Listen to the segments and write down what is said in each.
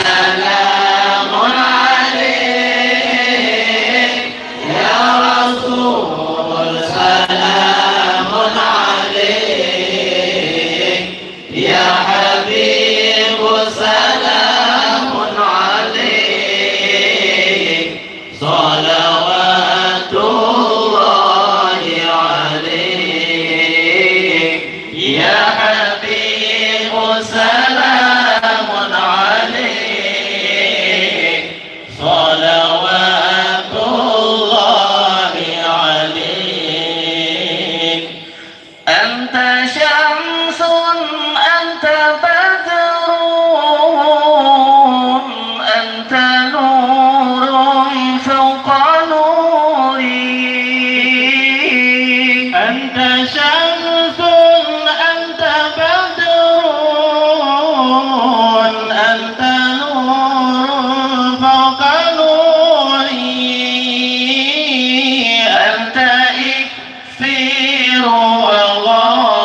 سلام عليك يا رسول سلام عليك يا حبيب سلام عليك صلوات الله عليك يا حبيب سلام عليك صلوات الله عليك أنت شمس أنت بدر أنت نور فوق نوري أنت شمس أنت بدر أنت نور فوق نوري أنت إكسير وغالي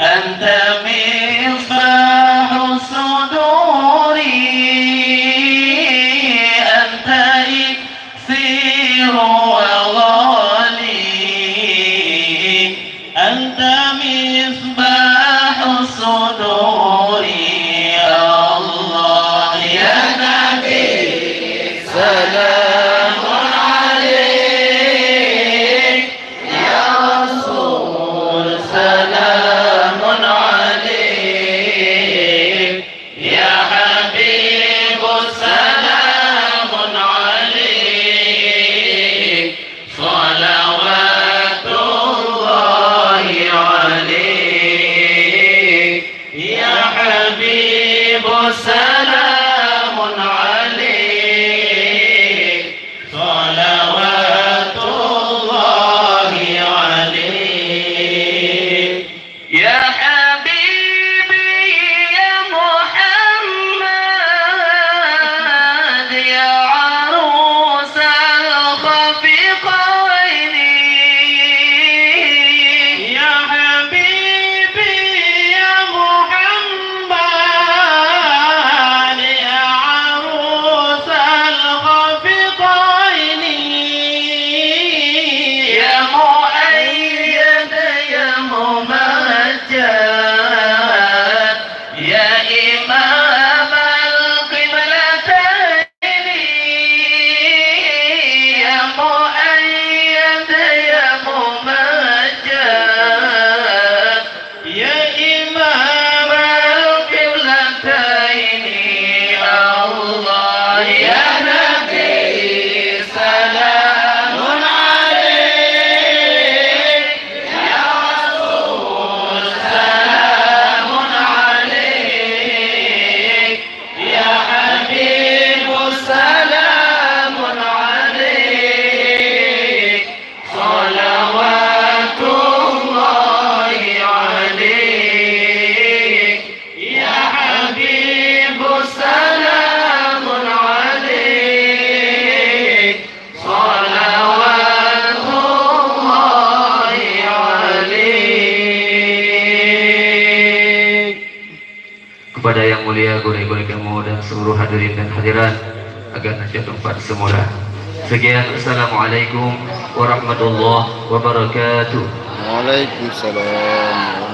أنت مصباح الصدور أنت إكسير وغالي أنت مصباح الصدور الله يا نبي سلام عليك يا رسول سلام عليك يا حبيب سلام عليك صلوات الله عليك يا حبيب سلام عليك صلوات الله عليك يا حبيبي يا محمد يا عروس الخفقين يا حبيبي يا محمد يا عروس الخفقين يا مؤيد يا ممجد يا إمام القبلتين يا مؤيد يا ممجد يا إمام القبلتين الله يا نبي سلام عليك يا رسول سلام عليك يا حبيب سلام عليك صلوات الله عليك يا حبيب سلام عليك صلوات الله عليك. Kepada yang mulia guru-guru kamu dan seluruh hadirin dan hadirat agar najat tempat semula. Sekian, assalamualaikum warahmatullahi wabarakatuh. Waalaikumsalam.